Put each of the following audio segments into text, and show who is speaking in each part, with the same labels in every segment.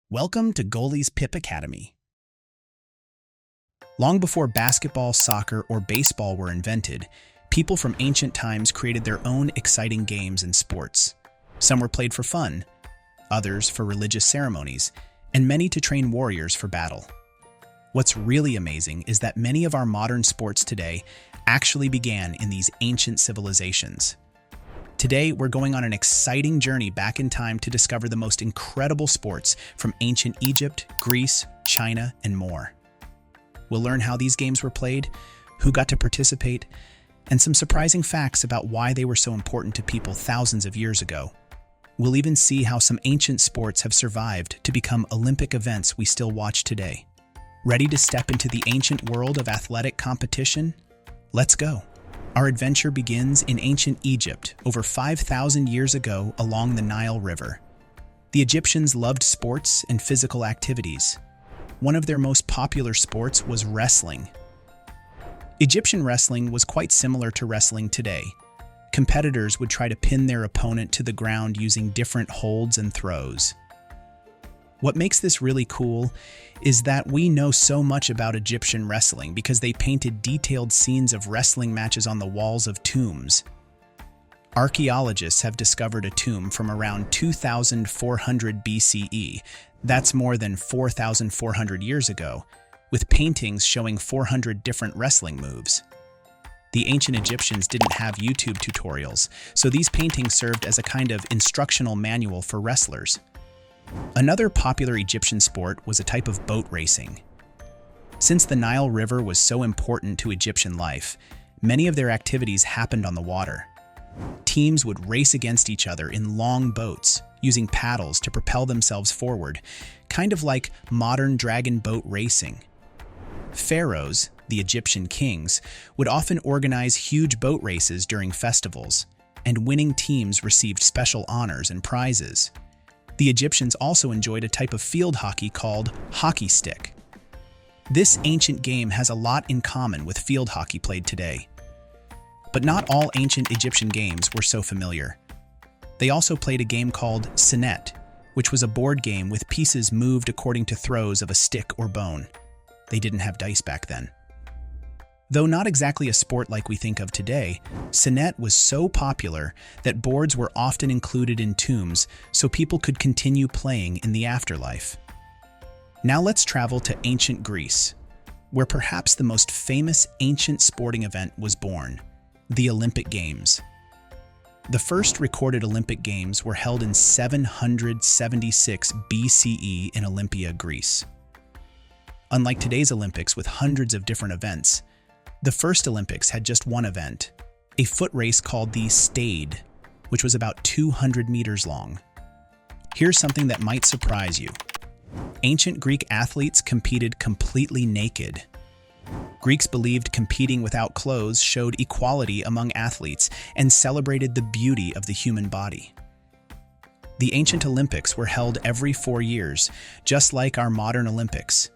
Speaker 1: Welcome to Goalie's Pip Academy. Long before basketball, soccer, or baseball were invented, people from ancient times created their own exciting games and sports. Some were played for fun, others for religious ceremonies, and many to train warriors for battle. What's really amazing is that many of our modern sports today actually began in these ancient civilizations. Today, we're going on an exciting journey back in time to discover the most incredible sports from ancient Egypt, Greece, China, and more. We'll learn how these games were played, who got to participate, and some surprising facts about why they were so important to people thousands of years ago. We'll even see how some ancient sports have survived to become Olympic events we still watch today. Ready to step into the ancient world of athletic competition? Let's go. Our adventure begins in ancient Egypt, over 5,000 years ago along the Nile River. The Egyptians loved sports and physical activities. One of their most popular sports was wrestling. Egyptian wrestling was quite similar to wrestling today. Competitors would try to pin their opponent to the ground using different holds and throws. What makes this really cool is that we know so much about Egyptian wrestling because they painted detailed scenes of wrestling matches on the walls of tombs. Archaeologists have discovered a tomb from around 2400 BCE, that's more than 4,400 years ago, with paintings showing 400 different wrestling moves. The ancient Egyptians didn't have YouTube tutorials, so these paintings served as a kind of instructional manual for wrestlers. Another popular Egyptian sport was a type of boat racing. Since the Nile River was so important to Egyptian life, many of their activities happened on the water. Teams would race against each other in long boats, using paddles to propel themselves forward, kind of like modern dragon boat racing. Pharaohs, the Egyptian kings, would often organize huge boat races during festivals, and winning teams received special honors and prizes. The Egyptians also enjoyed a type of field hockey called hockey stick. This ancient game has a lot in common with field hockey played today. But not all ancient Egyptian games were so familiar. They also played a game called senet, which was a board game with pieces moved according to throws of a stick or bone. They didn't have dice back then. Though not exactly a sport like we think of today, senet was so popular that boards were often included in tombs so people could continue playing in the afterlife. Now let's travel to ancient Greece, where perhaps the most famous ancient sporting event was born, the Olympic Games. The first recorded Olympic Games were held in 776 BCE in Olympia, Greece. Unlike today's Olympics with hundreds of different events, the first Olympics had just one event, a foot race called the Stade, which was about 200 meters long. Here's something that might surprise you. Ancient Greek athletes competed completely naked. Greeks believed competing without clothes showed equality among athletes and celebrated the beauty of the human body. The ancient Olympics were held every 4 years, just like our modern Olympics.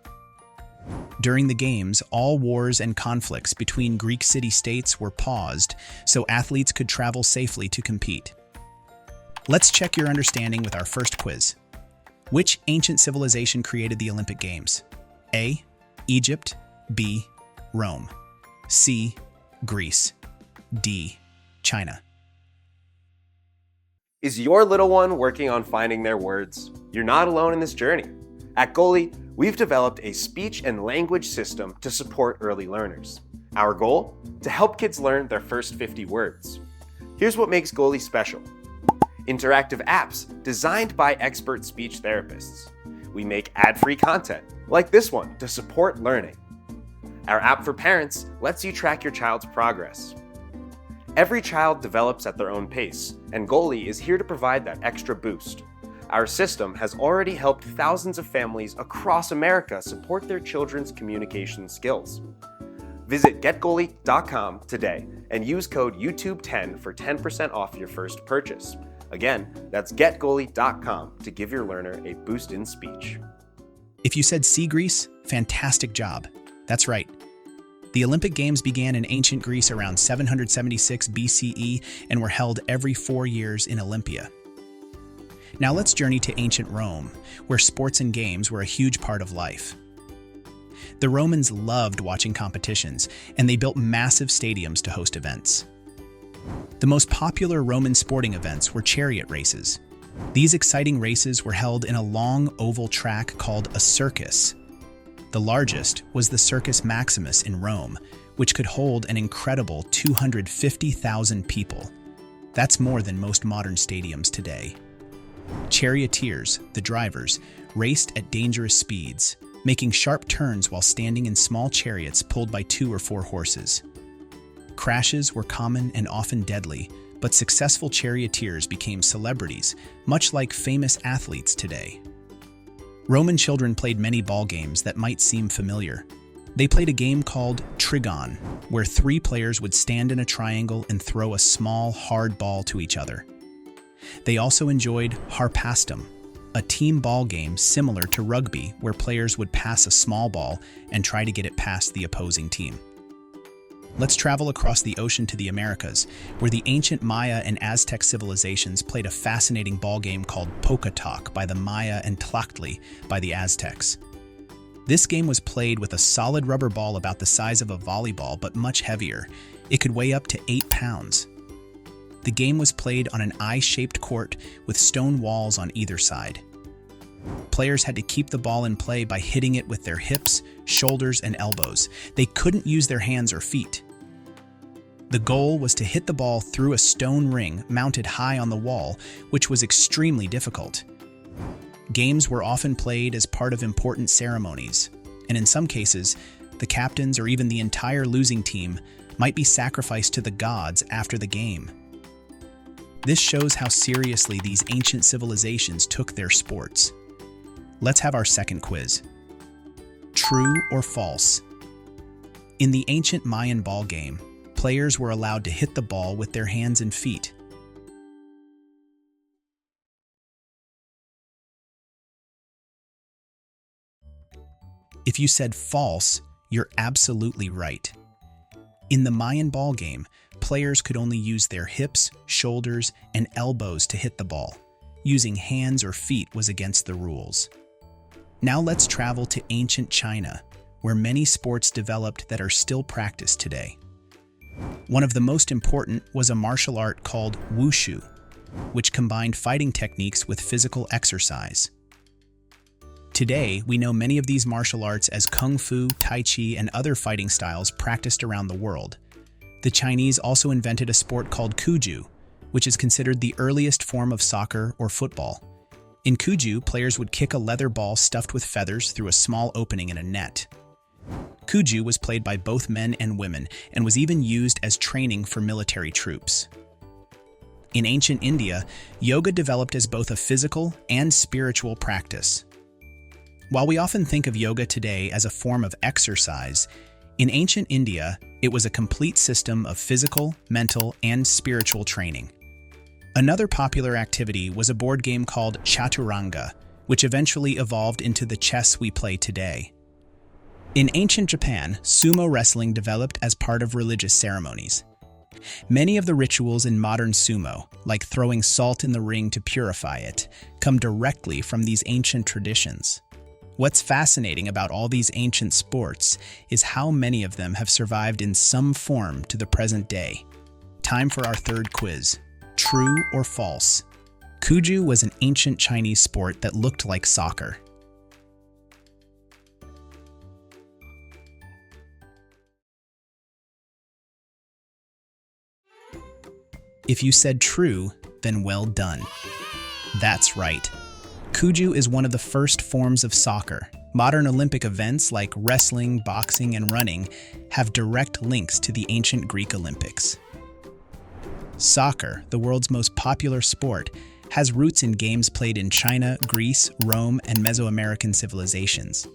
Speaker 1: During the Games, all wars and conflicts between Greek city-states were paused so athletes could travel safely to compete. Let's check your understanding with our first quiz. Which ancient civilization created the Olympic Games? A. Egypt. B. Rome. C. Greece. D. China.
Speaker 2: Is your little one working on finding their words? You're not alone in this journey. At Goalie, we've developed a speech and language system to support early learners. Our goal? To help kids learn their first 50 words. Here's what makes Goalie special. Interactive apps designed by expert speech therapists. We make ad-free content, like this one, to support learning. Our app for parents lets you track your child's progress. Every child develops at their own pace, and Goalie is here to provide that extra boost. Our system has already helped thousands of families across America support their children's communication skills. Visit getgoalie.com today and use code YouTube10 for 10% off your first purchase. Again, that's getgoalie.com to give your learner a boost in speech.
Speaker 1: If you said C, Greece, fantastic job. That's right. The Olympic Games began in ancient Greece around 776 BCE and were held every 4 years in Olympia. Now let's journey to ancient Rome, where sports and games were a huge part of life. The Romans loved watching competitions, and they built massive stadiums to host events. The most popular Roman sporting events were chariot races. These exciting races were held in a long oval track called a circus. The largest was the Circus Maximus in Rome, which could hold an incredible 250,000 people. That's more than most modern stadiums today. Charioteers, the drivers, raced at dangerous speeds, making sharp turns while standing in small chariots pulled by 2 or 4 horses. Crashes were common and often deadly, but successful charioteers became celebrities, much like famous athletes today. Roman children played many ball games that might seem familiar. They played a game called Trigon, where 3 players would stand in a triangle and throw a small, hard ball to each other. They also enjoyed Harpastum, a team ball game similar to rugby where players would pass a small ball and try to get it past the opposing team. Let's travel across the ocean to the Americas, where the ancient Maya and Aztec civilizations played a fascinating ball game called Pocatoc by the Maya and Tlachtli by the Aztecs. This game was played with a solid rubber ball about the size of a volleyball but much heavier. It could weigh up to 8 pounds. The game was played on an eye-shaped court with stone walls on either side. Players had to keep the ball in play by hitting it with their hips, shoulders, and elbows. They couldn't use their hands or feet. The goal was to hit the ball through a stone ring mounted high on the wall, which was extremely difficult. Games were often played as part of important ceremonies, and in some cases, the captains or even the entire losing team might be sacrificed to the gods after the game. This shows how seriously these ancient civilizations took their sports. Let's have our second quiz. True or false? In the ancient Mayan ball game, players were allowed to hit the ball with their hands and feet. If you said false, you're absolutely right. In the Mayan ball game, players could only use their hips, shoulders, and elbows to hit the ball. Using hands or feet was against the rules. Now let's travel to ancient China, where many sports developed that are still practiced today. One of the most important was a martial art called Wushu, which combined fighting techniques with physical exercise. Today, we know many of these martial arts as Kung Fu, Tai Chi, and other fighting styles practiced around the world. The Chinese also invented a sport called Cuju, which is considered the earliest form of soccer or football. In Cuju, players would kick a leather ball stuffed with feathers through a small opening in a net. Cuju was played by both men and women and was even used as training for military troops. In ancient India, yoga developed as both a physical and spiritual practice. While we often think of yoga today as a form of exercise, in ancient India, it was a complete system of physical, mental, and spiritual training. Another popular activity was a board game called Chaturanga, which eventually evolved into the chess we play today. In ancient Japan, sumo wrestling developed as part of religious ceremonies. Many of the rituals in modern sumo, like throwing salt in the ring to purify it, come directly from these ancient traditions. What's fascinating about all these ancient sports is how many of them have survived in some form to the present day. Time for our third quiz. True or false? Cuju was an ancient Chinese sport that looked like soccer. If you said true, then well done. That's right. Cuju is one of the first forms of soccer. Modern Olympic events like wrestling, boxing, and running have direct links to the ancient Greek Olympics. Soccer, the world's most popular sport, has roots in games played in China, Greece, Rome, and Mesoamerican civilizations.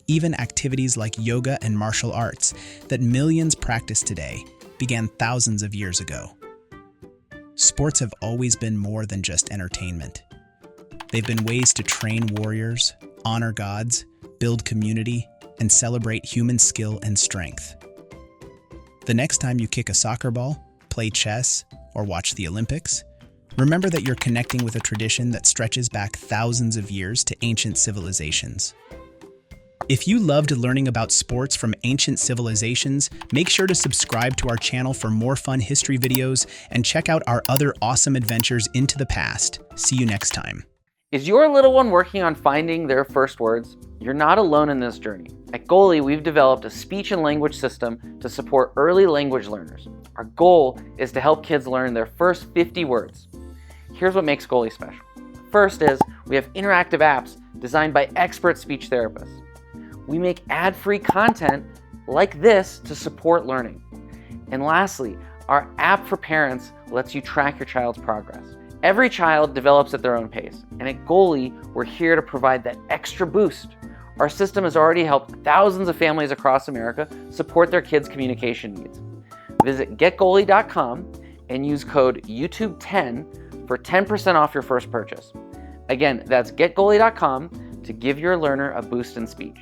Speaker 1: Even activities like yoga and martial arts that millions practice today began thousands of years ago. Sports have always been more than just entertainment. They've been ways to train warriors, honor gods, build community, and celebrate human skill and strength. The next time you kick a soccer ball, play chess, or watch the Olympics, Remember that you're connecting with a tradition that stretches back thousands of years to ancient civilizations. If you loved learning about sports from ancient civilizations, make sure to subscribe to our channel for more fun history videos and check out our other awesome adventures into the past. See you next time.
Speaker 3: Is your little one working on finding their first words? You're not alone in this journey. At Goalie, we've developed a speech and language system to support early language learners. Our goal is to help kids learn their first 50 words. Here's what makes Goalie special. First is we have interactive apps designed by expert speech therapists. We make ad-free content like this to support learning. And lastly, our app for parents lets you track your child's progress. Every child develops at their own pace, and at Goalie, we're here to provide that extra boost. Our system has already helped thousands of families across America support their kids' communication needs. Visit getgoalie.com and use code YouTube10 for 10% off your first purchase. Again, that's getgoalie.com to give your learner a boost in speech.